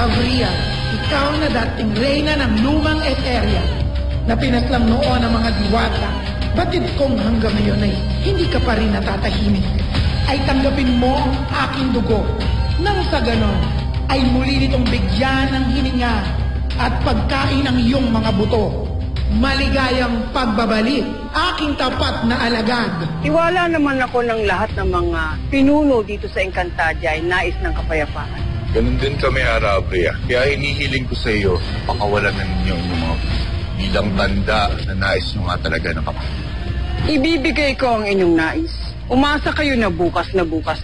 Avria, ikaw na dating reyna ng lumang Etheria na pinaslang noon ng mga diwata. Batid kong hanggang ngayon ay hindi ka pa rin natatahimik. Ay tanggapin mo ang aking dugo. Nang sa ganon, ay muli nitong bigyan ng hininga at pagkain ng iyong mga buto. Maligayang pagbabalik, aking tapat na alagad. Iwala naman ako ng lahat ng mga pinuno dito sa Encantadia ay nais ng kapayapaan. Ganun din kami, Arabria. Kaya hinihiling ko sa iyo, pakawalan na ninyo yung mga bilang tanda na nais nyo nga talaga ng kapatid. Ibibigay ko ang inyong nais. Umasa kayo na bukas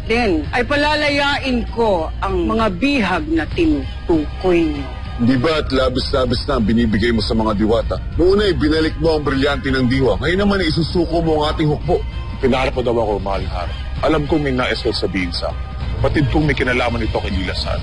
din ay palalayain ko ang mga bihag na tinutukoy nyo. Di ba at labis-labis na binibigay mo sa mga diwata? Noon ay binalik mo ang brilyante ng diwa. Ngayon naman ay isusuko mo ang ating hukbo. Pinaharap mo daw ako, mahal na araw. Alam kong may nais ka sabihin sa akin. Patid kong may kinalaman ito kay Lilasar.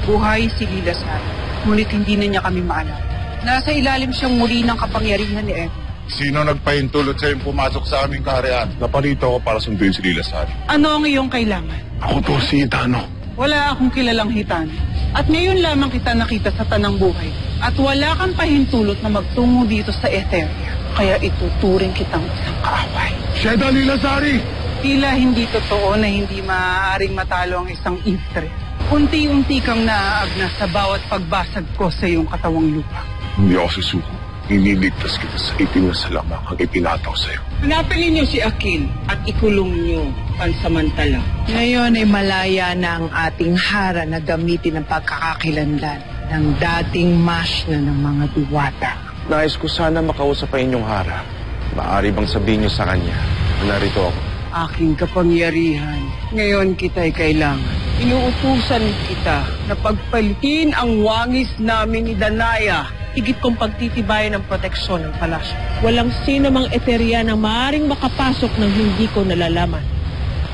Buhay si Lilasar, ngunit hindi na niya kami maalala. Nasa ilalim siyang muli ng kapangyarihan ni Eva. Sino nagpahintulot sa'yong pumasok sa aming kaharian? Naparito ako para sunduin si Lilasar. Ano ang iyong kailangan? Ako to si Itano. Wala akong kilalang Hitano. At ngayon lamang kita nakita sa tanang buhay. At wala kang pahintulot na magtungo dito sa Etheria. Kaya ituturing kitang isang kaaway. Sheda Lilasari! Tila hindi totoo na hindi maaaring matalo ang isang Ifrit. Unti-unti kang naaagnas sa bawat pagbasag ko sa iyong katawang lupa. Hindi ako susuko. Iniligtas kita sa itim na salamang ang ipinataw sa'yo. Hanapin ninyo si Akil at ikulong niyo pansamantala. Ngayon ay malaya na ang ating hara na gamitin ang pagkakakilanlan ng dating mash na ng mga diwata. Nais ko sana makausap ang inyong hara. Maaari bang sabihin niyo sa kanya na narito ako? Aking kapangyarihan, ngayon kita'y kailangan. Inuutusan kita na pagpalitin ang wangis namin ni Danaya. Higit kong pagtitibayan ng proteksyon ng palasyo. Walang sino mang Etheria na maaaring makapasok ng hindi ko nalalaman.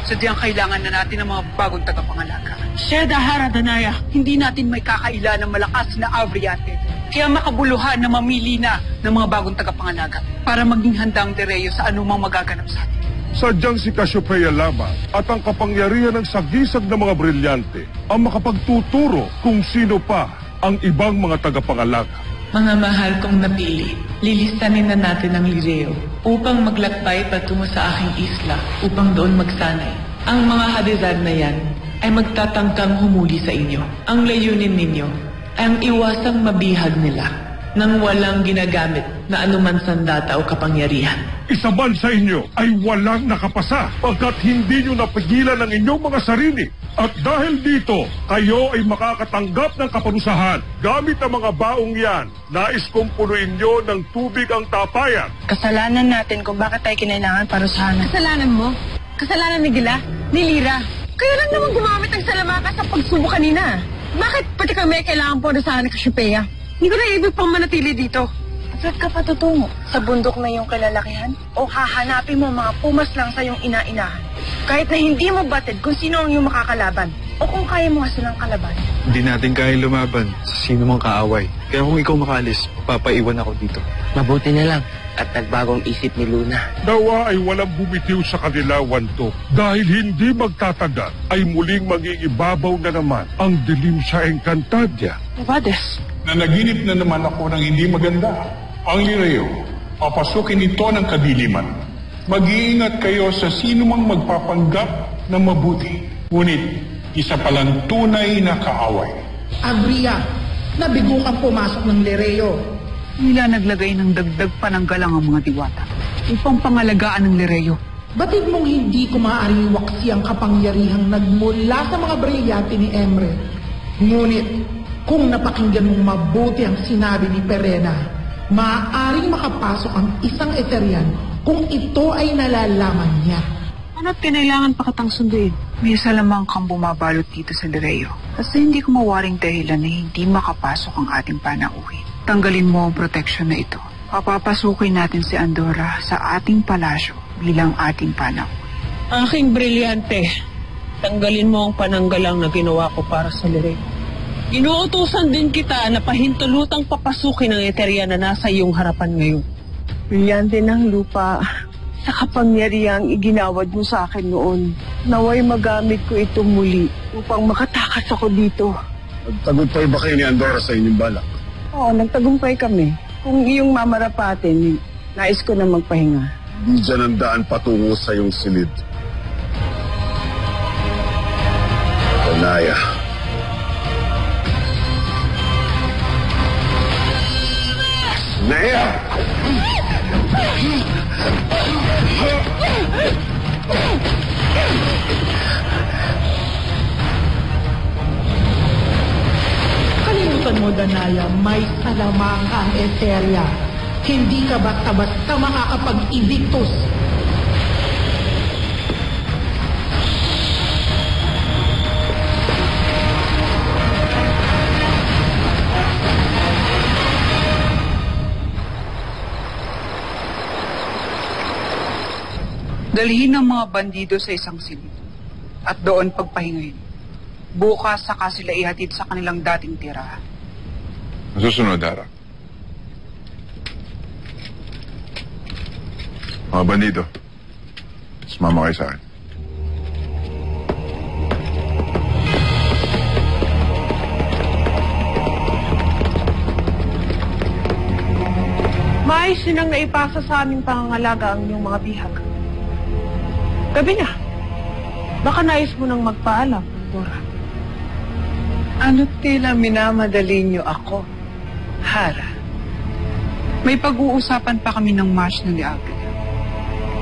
Sadyang kailangan na natin ng mga bagong tagapangalaga. Sheda Hara Danaya, hindi natin may kakaila ng malakas na Avriate. Kaya makabuluhan na mamili na ng mga bagong tagapangalaga para maging handang dereyo sa anumang magaganap sa atin. Sadyang si Cassiopeia lamang at ang kapangyarihan ng sagisag na mga brilyante ang makapagtuturo kung sino pa ang ibang mga tagapangalaga. Mga mahal kong napili, lilistanin na natin ang Lireo upang maglakbay patungo sa aking isla upang doon magsanay. Ang mga hadizad na yan ay magtatangkang humuli sa inyo. Ang layunin ninyo ay ang iwasang mabihag nila nang walang ginagamit na anuman sandata o kapangyarihan. Isa man sa inyo ay walang nakapasa pagkat hindi nyo napigilan ang inyong mga sarili. At dahil dito, kayo ay makakatanggap ng kaparusahan. Gamit ang mga baong yan, nais kong punuin nyo ng tubig ang tapayan. Kasalanan natin kung bakit tayo kinailangan parusahan. Kasalanan mo? Kasalanan ni Gila? Ni Lira? Kayo lang naman gumamit ng salamaka sa pagsubo kanina. Bakit pati kami kailangan parusahan ng Cassiopeia? Hindi ko na ibig pang manatili dito. Saan ka patutungo? Sa bundok na iyong kalalakihan? O hahanapin mo mga pumas lang sa iyong ina-inahan? Kahit na hindi mo batid kung sino ang iyong makakalaban o kung kaya mo nga silang kalaban. Hindi natin kaya lumaban sa sino mang kaaway. Kaya kung ikaw makaalis, papaiwan ako dito. Mabuti na lang at nagbagong isip ni Luna. Nawa ay walang bumitiw sa kanila, Wanto. Dahil hindi magtatagal ay muling mag-iibabaw na naman ang dilim sa Encantadia. Nevades. Nanaginip na naman ako ng hindi maganda. Ang Lireo, papasukin ito ng kadiliman. Mag-iingat kayo sa sino mang magpapanggap na mabuti. Ngunit, isa palang tunay na kaaway. Avria, nabigo kang pumasok ng Lireo. Nila naglagay ng dagdag pananggalang ang mga diwata upang pangalagaan ng Lireo. Batid mong hindi ko maaaring waksi ang kapangyarihang nagmula sa mga brilyante ni Emre. Ngunit, kung napakinggan mong mabuti ang sinabi ni Perena, maaaring makapasok ang isang Etherian kung ito ay nalalaman niya. Ano't kinailangan pa katang sunduin? May isa lamang kang bumabalot dito sa Lireo. Kasi hindi ko mawaring dahilan na hindi makapasok ang ating panauhin. Tanggalin mo ang proteksyon na ito. Papapasukin natin si Andorra sa ating palasyo bilang ating panauhin. Aking brilyante, tanggalin mo ang pananggalang na ginawa ko para sa Lireo. Inuutusan din kita na pahintulutang papasukin ang Etheria na nasa iyong harapan ngayon. Brilyante ng lupa, sa kapangyarihang iginawad mo sa akin noon, naway magamit ko ito muli upang makatakas ako dito. Nagtagumpay ba kayo ni Andorra sa inyong balak? Oo, nagtagumpay kami. Kung iyong mamarapatin, nais ko na magpahinga. Di dyan ang daan patungo sa iyong silid. Danaya. Naya! Kalimutan mo, Danaya, may salamang ang Eteria. Hindi ka basta-basta makakapag-evictus. Dalhin ang mga bandido sa isang silid at doon pagpahingahin. Bukas saka sila ihatid sa kanilang dating tirahan. Susunod, Hara. Mga bandido, sumama kayo sa akin. Maayos yun ang naipasa sa aming pangangalaga ang iyong mga bihag. Gabi na. Baka nais mo nang magpaalam, Dora. Ano tila minamadali niyo ako, Hara? May pag-uusapan pa kami ng March na ni Agria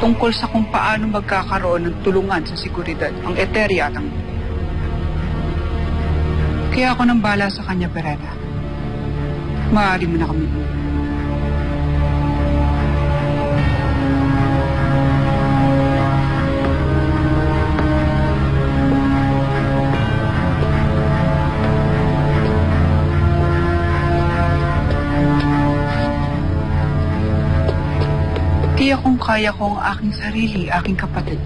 tungkol sa kung paano magkakaroon ng tulungan sa seguridad ang Eteria at ang Kaya ako nang bala sa kanya, Perena. Maaari mo na kami. Kaya kung kaya ko ang aking sarili, aking kapatid.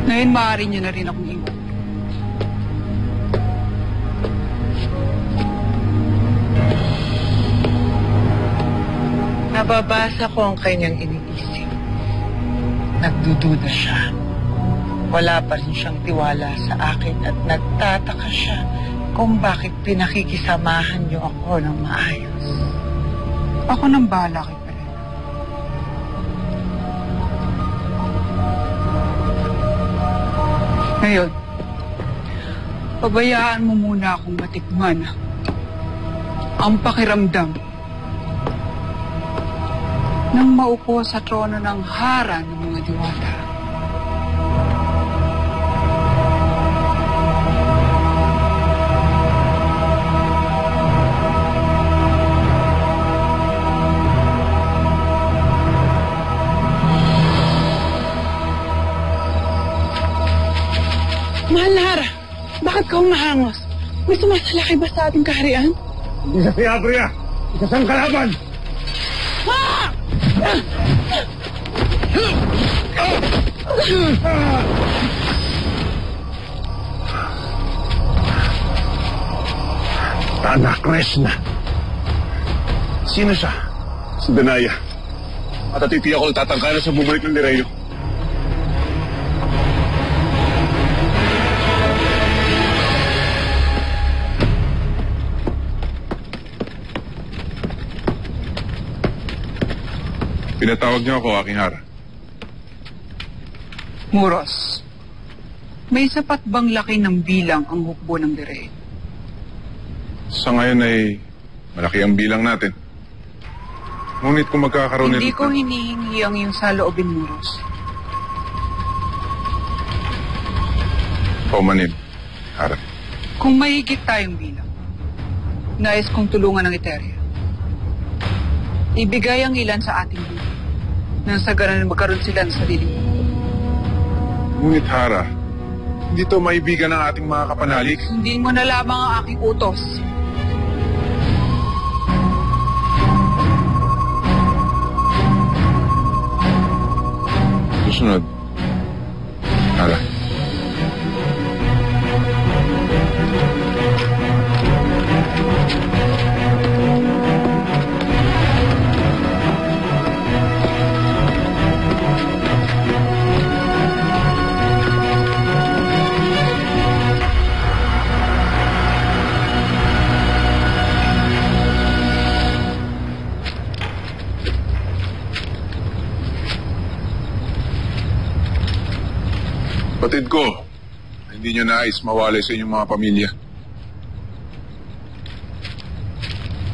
Ngayon, maaari niyo na rin akong iwan. Nababasa ko ang kanyang iniisip. Nagdududa siya. Wala pa rin siyang tiwala sa akin at nagtataka siya kung bakit pinakikisamahan niyo ako ng maayos. Ako nang bahala kay Perena. Ngayon, pabayaan mo muna akong matikman ang pakiramdam nang maupo sa trono ng Hara ng mga diwata. Mahal na Hara, bakit ka humahangos? May sumasalaki ba sa ating kaharian? Hindi sa si Agria, isa sang kalaban! Tanak Krishna. Sino siya? Si Danaya. At natitiyak ko tatangkala sa bumalik ng Lireo. Pinatawag niyo ako, aking Hara. Muros, may sapat bang laki ng bilang ang hukbo ng Lireo? Sa ngayon ay malaki ang bilang natin. Ngunit kung magkakaroon Hindi ko hinihingi ang iyong saloobin, Muros. Paumanhin, Hara. Kung mahigit tayong bilang, nais kong tulungan ng Eteria. Ibigay ang ilan sa ating buhay nang sa ganun magkaroon sila ng sarili. Ngunit Hara, hindi to maibigan ng ating mga kapanalik. Hindi mo na lamang ang aking utos. Susunod, Hara. Batid ko, hindi nyo nais mawalay sa inyong mga pamilya.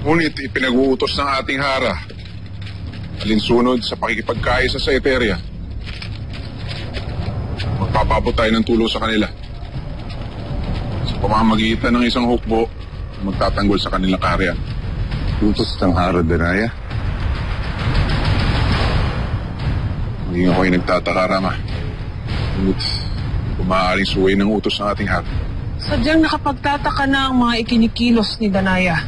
Ngunit ipinag-uutos ng ating hara, alinsunod sa pakikipagkaisa sa Eteria. Magpapabot tayo ng tulong sa kanila. Sa pamamagitan ng isang hukbo, magtatanggol sa kanilang kaharian. Utos ng hara, Danaya? Maging ako'y nagtataka, Rama. Ngunit maaaring suway ng utos ng ating hara. Sadyang nakapagtataka na ang mga ikinikilos ni Danaya.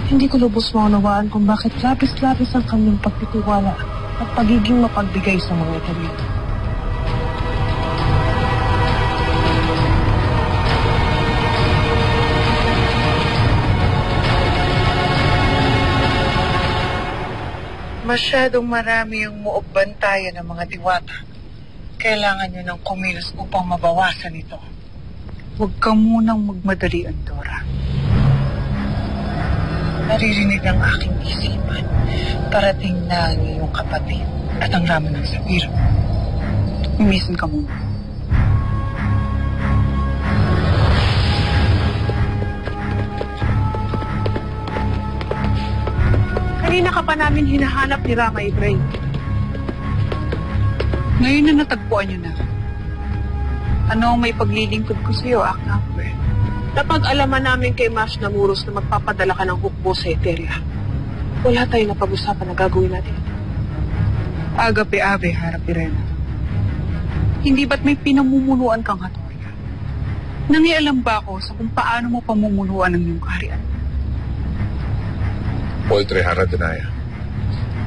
Hindi ko lubos maunawaan kung bakit labis-labis ang kanyang pagtitiwala at pagiging mapagbigay sa mga Eteria. Masyadong marami ang muog bantayan ng mga diwata. Kailangan nyo ng kumilos upang mabawasan ito. Huwag ka munang magmadali, Andorra. Naririnig ang aking isipan. Parating na ang iyong kapatid at ang laman ng Sapiro. Umisan ka muna. Kanina ka pa namin hinahanap ni Rama Ibrahim. Ngayon na natagpuan nyo na. Ano ang may paglilingkod ko sa iyo, Aknakwe? Napag-alaman namin kay Mas Namuros na magpapadala ka ng hukbo sa Eteria. Wala tayong napag-usapan na gagawin natin. Agape-abe, harap Irena. Hindi ba't may pinamumunuan kang Hatoria? Nangialam ba ako sa kung paano mo pamumunuan ang iyong kaharian? Poltre, Hara, Danaya.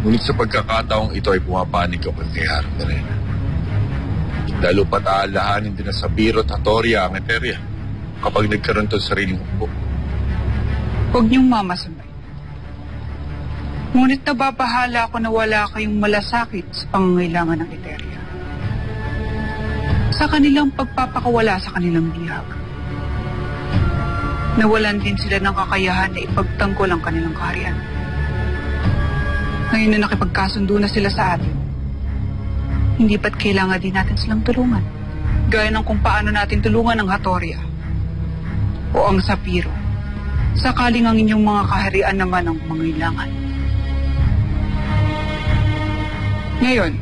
Ngunit sa pagkakataong ito ay pumapanig ako kay Hara, Danaya. Lalo pat aalahanin din na Sapiro at Hatoria ang Eteria kapag nagkaroon ito sa sariling hukbo. Huwag niyong mamasabay. Ngunit nababahala ako na wala kayong malasakit sa pangangailangan ng Eteria. Sa kanilang pagpapakawala sa kanilang bihag. Nawalan din sila ng kakayahan na ipagtanggol ang kanilang kaharian. Ngayon na nakipagkasundo na sila sa atin, hindi ba't kailangan din natin silang tulungan? Gaya ng kung paano natin tulungan ang Hatoria o ang Sapiro, sakaling ang inyong mga kaharian naman ang mangailangan. Ngayon,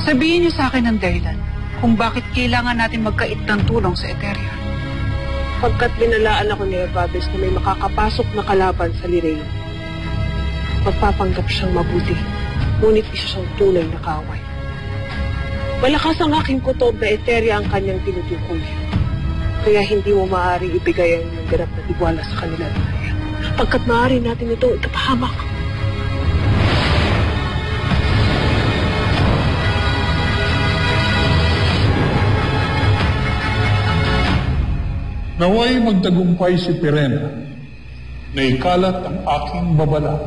sabihin niyo sa akin ang dahilan kung bakit kailangan natin magkait ng tulong sa Eteria. Pagkat binalaan ako ni Evades na may makakapasok na kalaban sa Lirey, magpapanggap siyang mabuti, ngunit isa siyang tunay na kaaway. Malakas ang aking kutob na Eteria ang kanyang tinutukoy. Kaya hindi mo maaaring ibigay ang iyong ganap na tiwala sa kanila. Pagkat maaari natin ito ikapahamak. Naway magtagumpay si Pirena na ikalat ang aking babala.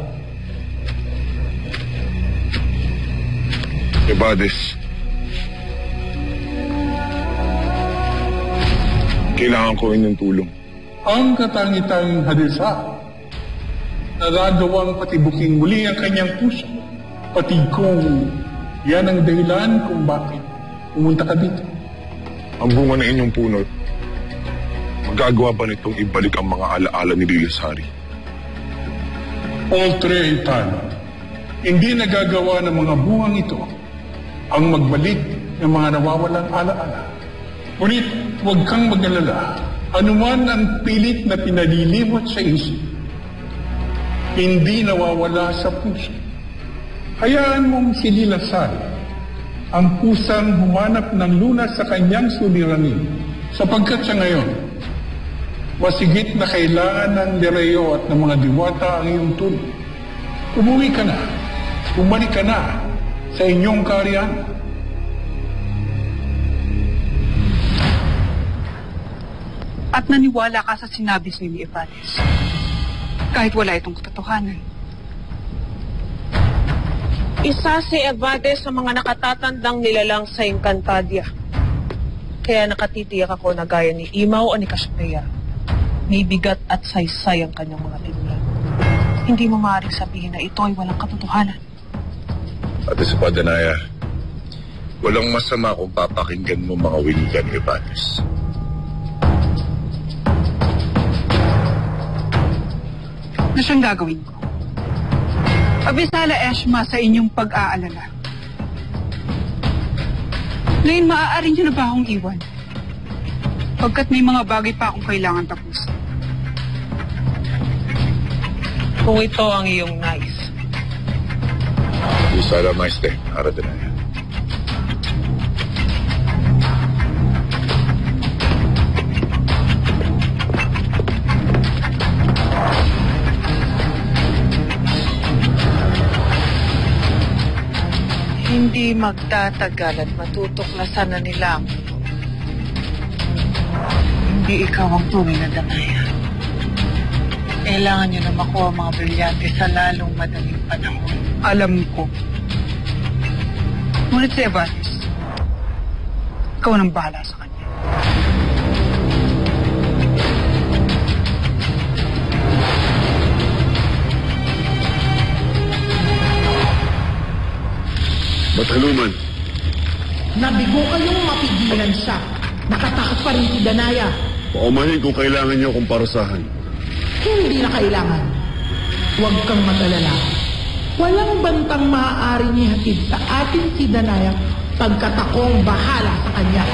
Evades, kailangan ko rin ng tulong. Ang katangi-tanging hadisa, nagagawang patibuking muli ang kanyang puso. Pati kung yan ang dahilan kung bakit pumunta ka dito. Ang bunga ng inyong punot, magagawa ba nitong ibalik ang mga alaala ni Lilasari? Poltre Itano, hindi nagagawa ng mga bungang ito ang magbalik ng mga nawawalang alaala. Ngunit huwag kang mag-alala. Anuman ang pilit na pinalilimot sa isip, hindi nawawala sa puso. Hayaan mong si Lilasari, ang pusang humanap ng lunas sa kanyang suliranin, sapagkat sa ngayon, masigit na kailangan ng Lireo at ng mga diwata ang iyong tulong. Umuwi ka na. Bumalik ka na sa inyong kaharian. At naniwala ka sa sinabi ni Evades. Kahit wala itong katotohanan. Isa si Evades sa mga nakatatandang nilalang sa Encantadia. Kaya nakatitiyak ako na gaya ni Imaw o ni Cassiopeia, may bigat at saysay ang kanyang mga tinulan. Hindi mo maaaring sabihin na ito ay walang katotohanan. Ate sa Padanaya, walang masama kung papakinggan mo mga winigan ni Evades. Na siyang gagawin ko. Abisala Eshma sa inyong pag-aalala. Ngayon, maaari niyo na ba akong iwan? Pagkat may mga bagay pa akong kailangan tapos. Kung ito ang iyong nais. Isala Maiste, Aradanaya. Hindi magtatagal at matutuklasan na nila ang mundo. Hindi ikaw ang tunay na Danaya. Kailangan nyo na makuha ang mga brilyante sa lalong madaling panahon. Alam ko. Ngunit si Evades, ikaw nang bahala sa kanya. Bataluman. Nabigo kayong mapigilan siya. Nakatakot pa rin si Danaya. Paumahin kung kailangan niyo akong parusahan. Hindi na kailangan. Huwag kang mag-alala. Walang bantang maaaring ihatid sa atin si Danaya pagkat akong bahala sa kanya.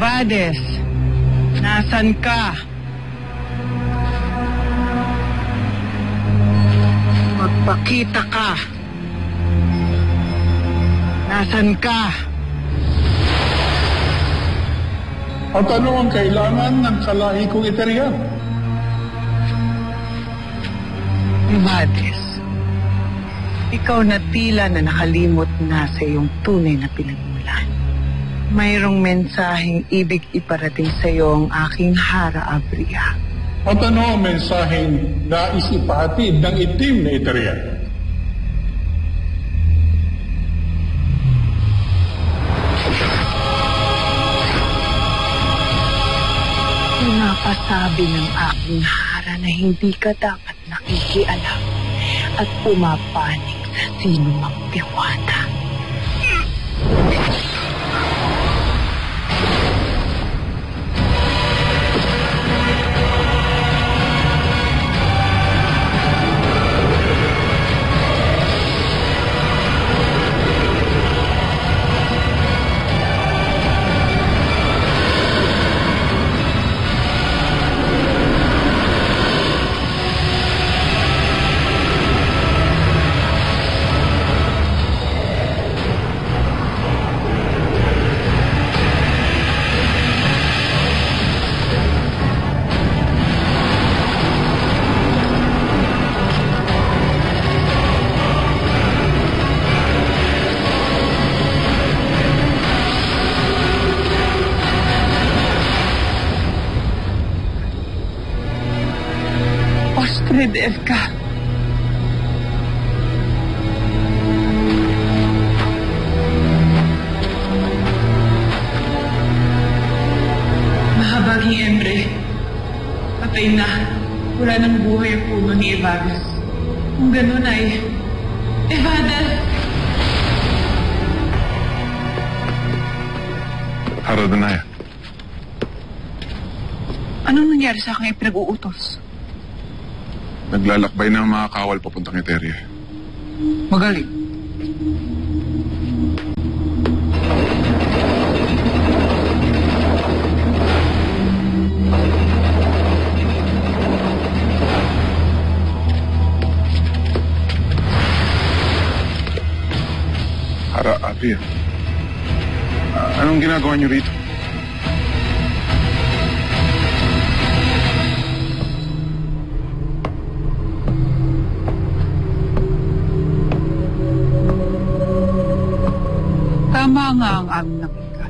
Evades, nasan ka? Magpakita ka. Nasan ka? At ano ang kailangan ng kalahi kong Eterian? Evades, ikaw na tila na nakalimot na sa iyong tunay na pinagmulan. Mayroong mensaheng ibig iparating sa iyo ang aking Hara Abria. At ano ang mensaheng nais ipahatid ng itim na Eterian? Pinapasabi ng aking Hara na hindi ka dapat nakikialam at pumapanig sa sino mang diwata. Edka. Mahabaging Emre. Patay na. Wala nang buhay ang puno ni Evades. Kung ganun ay... Evades! Aradanaya. Anong nangyari sa aking pinag-uutos? Naglalakbay na ang mga kawal papuntang Eteria. Magaling. Hara, Abia. Anong ginagawa niyo rito? Tama nga ang aming nakita.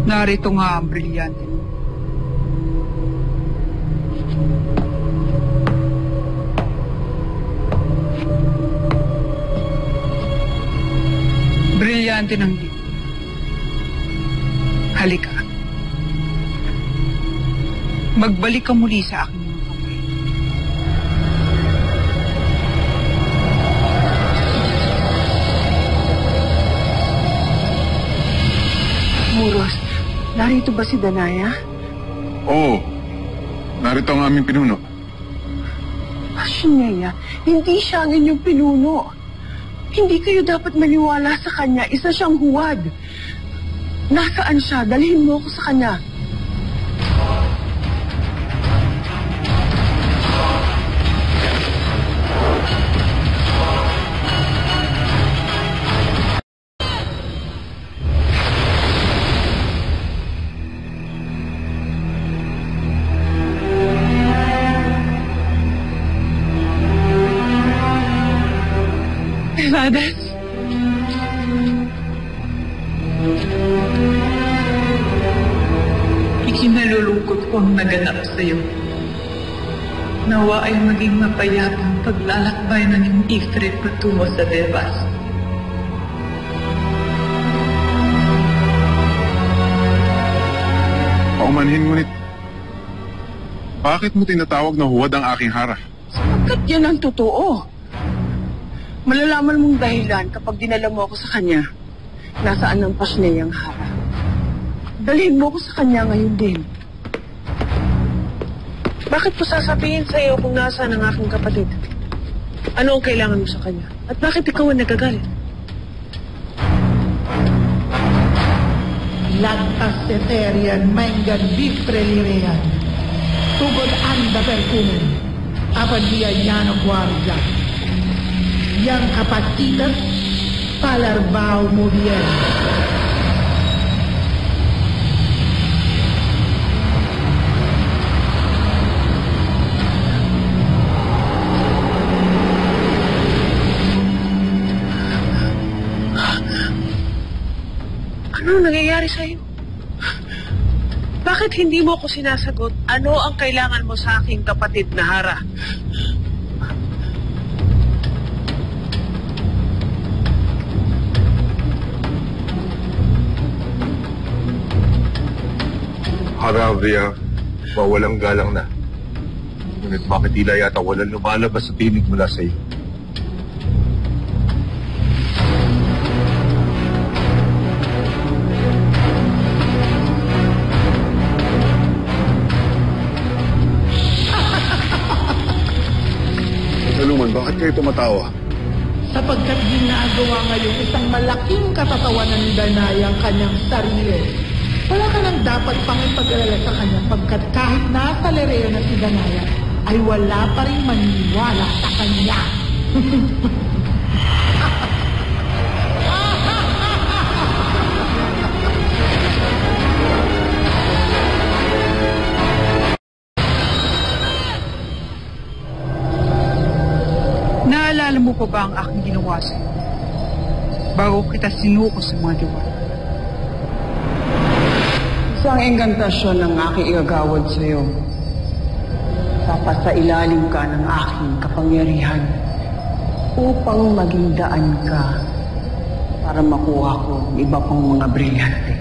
Narito nga ang brilyante. Brilyante ng dito. Halika. Magbalik ka muli sa akin mga kamay. Muros, narito ba si Danaya? Oo. Narito ang aming pinuno. Ashineya, hindi siya ang inyong pinuno. Hindi kayo dapat maniwala sa kanya. Isa siyang huwad. Nasaan siya? Dalhin mo ako sa kanya. Fadas. Ikinalulungkot ko ang naganap sa'yo. Nawa ay maging mapayapang paglalakbay ng iyong Ifrit patungo sa Devas. Paumanhin ngunit, bakit mo tinatawag na huwad ang aking hara? Sapagkat yan ang totoo. Malalaman mong dahilan kapag dinala mo ako sa kanya. Nasaan ang Pasneyang hara? Dalhin mo ako sa kanya ngayon din. Bakit ko sasabihin sa iyo kung nasaan ang aking kapatid? Ano ang kailangan mo sa kanya? At bakit ikaw ang nagagalit? Lagpas Eterian, Maingan, Bifrelirean. Tugod anda perkumen. Apan dia llano guardia. Yang kapatitan, palarbao mo bien. Ano nangyayari sa'yo? Bakit hindi mo ko sinasagot? Ano ang kailangan mo sa aking kapatid na hara? Haravia, mawalang galang na. Ngunit bakit tila yata walang lumalabas sa tinig mula sa iyo? Saluman, bakit kayo tumatawa? Sapagkat ginagawa ngayon isang malaking katatawanan ni Danaya ang kanyang sarili. Wala ka nang dapat pang ipag-alala sa kanya pagkat kahit nasa Lereo na si Danaya ay wala pa rin maniwala sa kanya. Naalala mo pa ba ang aking ginawa sa'yo? Bago kita sinuko sa mga diwata. Isang engkantasyon ng aking igagawad sa iyo. Dapat sa ilalim ka ng aking kapangyarihan upang maging daan ka para makuha ko ang iba pang mga brilyante.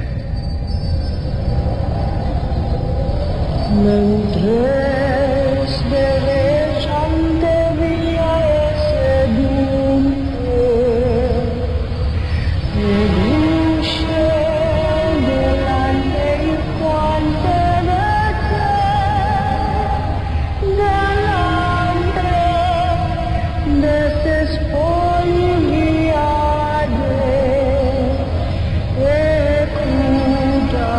Mendres derechante via ese dulce reduce delante y cuante vete delante desespoliade ecuda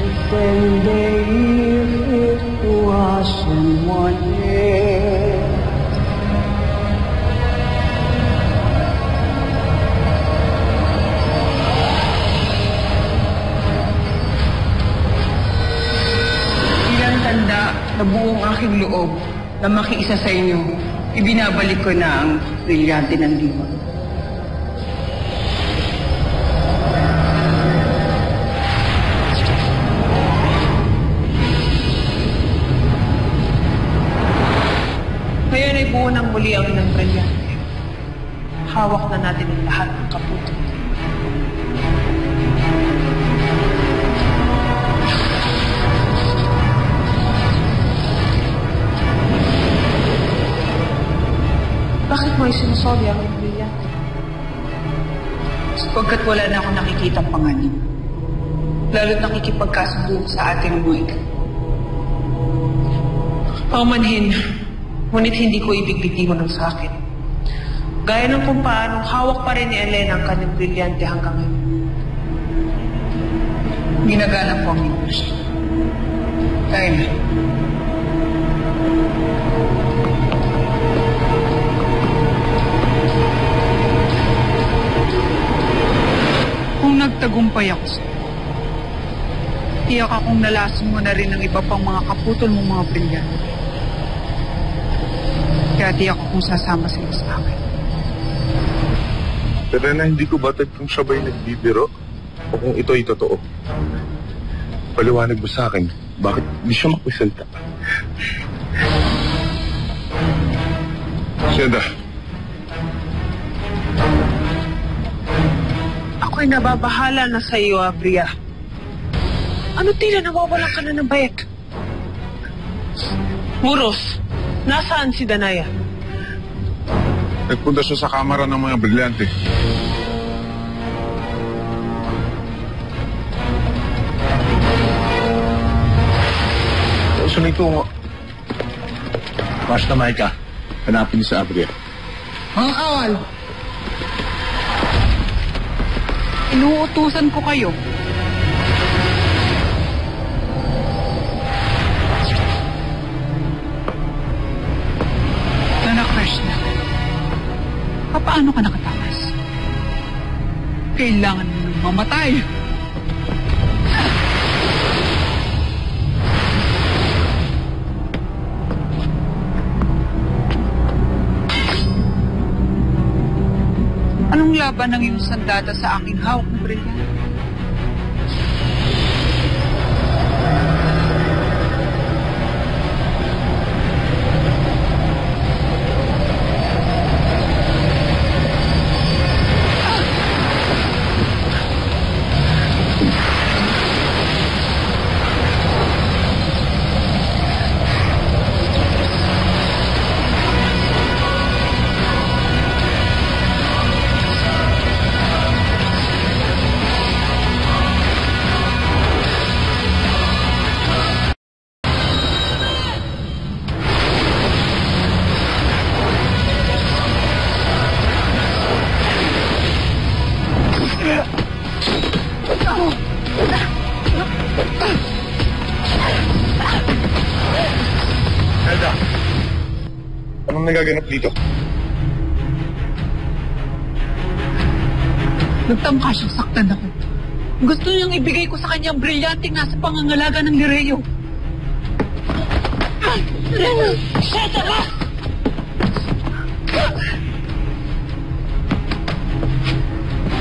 descende sa buong aking loob na makiisa sa inyo, ibinabalik ko na ang brilyante ng diwa. naibuo ng muli ang inang brilyante. Hawak na natin ang lahat ng kaputo. Bakit mo isinusolya ang inang brilyante? Sapagkat wala na akong nakikitang panganib. Lalo't nakikipagkasundo sa ating mga Paumanhin, ngunit hindi ko ibig bitiwan ng sakit. Gaya ng kung paano hawak pa rin ni Elena ang kanyang brilyante hanggang ngayon. Ginagana po ang gusto. Kaya na. Kung nagtagumpay ako sa tiyak akong nalason mo na rin ang iba pang mga kaputol mong mga brilyante. Kaya tiyak akong sasama sila sa akin. Pero na hindi ko batid kung siya ba'y nagbibiro o kung ito ay totoo. Paliwanag mo sa akin, bakit hindi siya makwisalta? Seda. Ako'y nababahala na sa iyo, Abria. Ano tila nawawalan ka na ng bayat? Muros, nasaan si Danaya? Nagpunta siya sa kamara ng mga brilyante. Sunay tungo. Basta may ka. Hanapin sa Abria. Mga awal! Inuutusan ko kayo. Krishna, paano ka nakatakas? Kailangan mo nang mamatay. Anong laban ng iyong sandata sa aking hawak ng brilyante? Anong nagaganap dito? Nagtangka siyang saktan ako. Gusto niyang ibigay ko sa kanya ang brilyanteng nasa pangangalaga ng Lireo. Seta ka!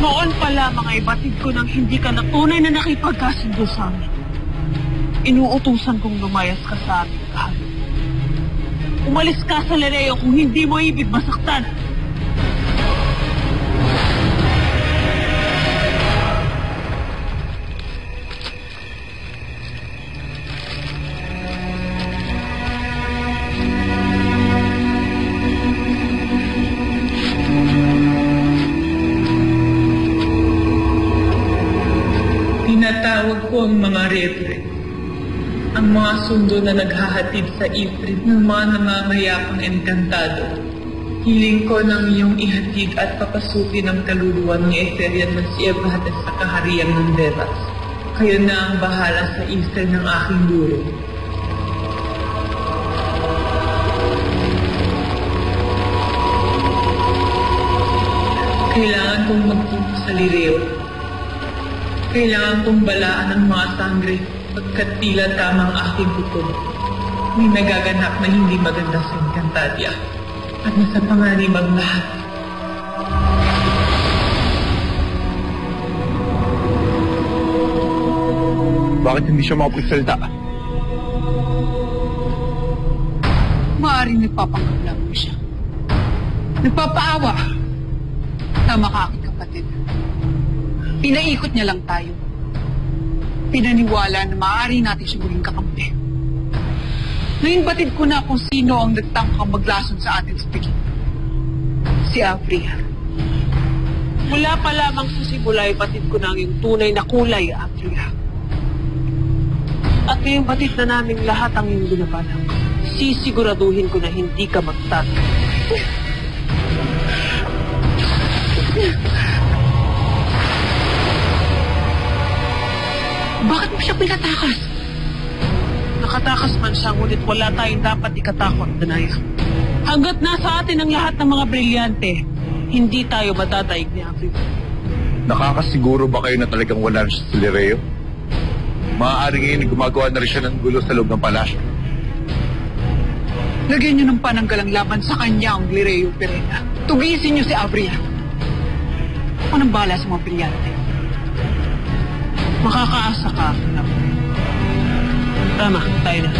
Noon pa lamang ay batid ko nang hindi ka na tunay na nakipagkasundo sa amin. Inuutusan kong lumayas ka sa amin kahit. Umalis ka sa Lireo kung hindi mo ibig masaktan. Tinatawag ko ang mga rebre, ang mga sundo na naghahatid sa Ifrit ng mga namamayapang engkantado. Hiling ko ng iyong ihatid at papasukin ang kaluluwa ni Etherian Mansiebahates sa kaharian ng Devas. Kayo na ang bahala sa isel ng aking guro. Kailangan kong magpunta sa Lireo. Kailangan kong balaan ang mga sangre pagkat tila tamang aking hukom. May nagaganap na hindi maganda sa Encantadia at nasa panganib ang lahat. Bakit hindi siya makapagsalita? maaaring nagpapanggap lang mo siya. Nagpapaawa. Tama ka, aking kapatid. Pinaikot niya lang tayo. Pinaniwala na maaari natin siya maging kakampi. Ngayon batid ko na kung sino ang nagtangkang maglason sa atin sa piging. Si Abria. Mula pa lamang sa simula ay batid ko na yung tunay na kulay, Abria. At ngayong batid na namin lahat ang iyong binabanang, sisiguraduhin ko na hindi ka magtato. Bakit mo siya pinatakas? Nakatakas man siya, ngunit wala tayong dapat ikatakot, Danaya. Hanggat nasa atin ang lahat ng mga brilyante, hindi tayo matataig ni Abria. Nakakasiguro ba kayo na talagang wala na siya sa Lireo? Maaaring ngayon gumagawa na rin siya ng gulo sa loob ng palasyo. Lagyan niyo ng pananggalang laban sa kanya ang Lireo Perena. Tugisin niyo si Abria. Ako nang bahala sa mga brilyante. Makakaasa ka, Abria. Tama, tayo na.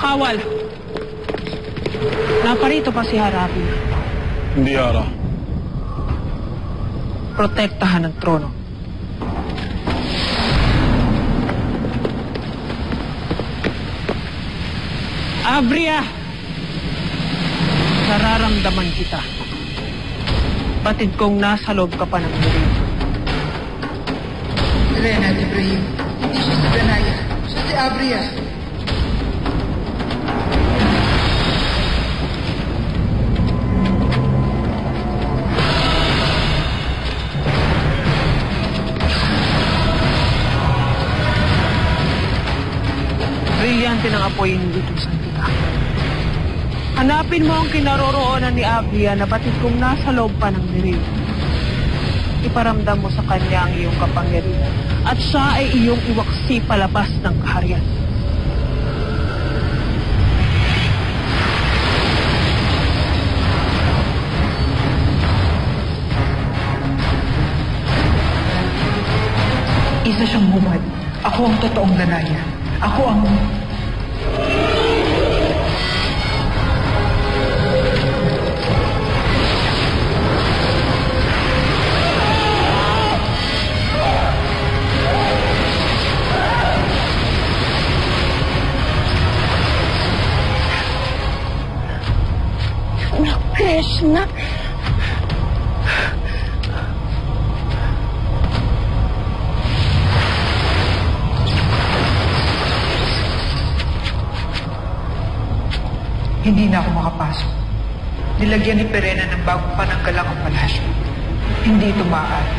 Kawal. Naparito pa si Harabi. Hindi, Hara. Protektahan ang trono. Abria! Nararamdaman kita. Batid kong nasa loob ka pa ng murid. Rena at Ibrahim, hindi siya si Danaya. Siya si Abria. Brilyante ng apoy yung lutusan kita. Hanapin mo ang kinaroroonan ni Abria na batid kong nasa loob pa ng dirig. Iparamdam mo sa kanya ang iyong kapangyarihan at siya ay iyong iwaksi palabas ng kaharian. Isa siyang humad. Ako ang totoong Danaya. Ako ang... Krishna! Hindi na ako makapasok. Nilagyan ni Perena ng bagong pananggalang ang palasyo. Hindi ito maaari.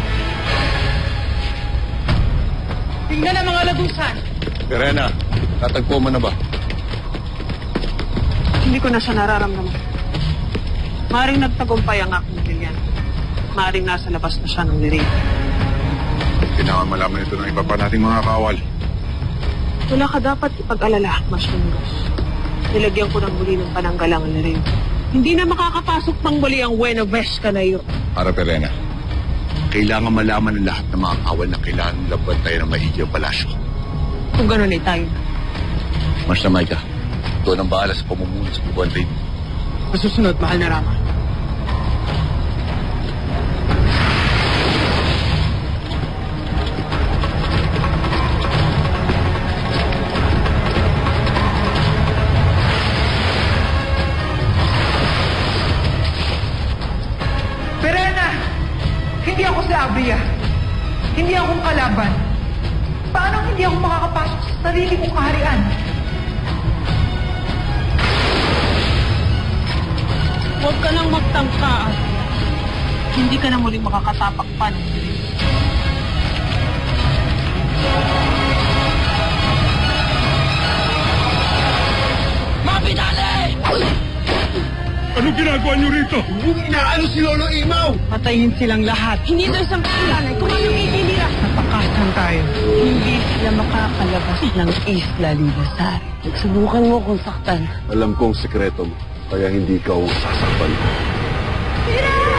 Tingnan ang mga lagusan! Perena, tatagpo mo na ba? Hindi ko na siya nararamdaman. Maring nagtagumpay ang aking bilyan. Maring nasa labas na siya ng dirig. Kailangan malaman ito ng iba pa nating mga kawal. Wala ka dapat ipag-alala, Masyungos. Nilagyan ko ng muli ng pananggalang ang dirig. Hindi na makakapasok pang muli ang Buena Vesca na iyo. Para Perena, kailangan malaman ng lahat ng mga kawal na kailangan laban tayo ng maigi ang palasyo. Kung gano'n ay tayo na. Mas na Maika, doon ang bahala sa pamumuno sa buwan rin. Masusunod, mahal na Rama. Perena! Hindi ako si Abria. Hindi akong kalaban. Paano hindi ako makakapasok sa sarili kong kaharian? Huwag ka nang magtangka, Abria. Hindi ka na muling makakatapak pa ng dirig. Kapitane! Ano ginagawa niyo rito? Inaano si Lolo Imaw? Patayin silang lahat. Hindi ito isang kasalanay. Kung anong itinira. Napakasan tayo. Hindi sila makakalabas ng Isla Lilasar. Subukan mo kung saktan. Alam kong sekreto mo, kaya hindi ka sasaktan. Lira!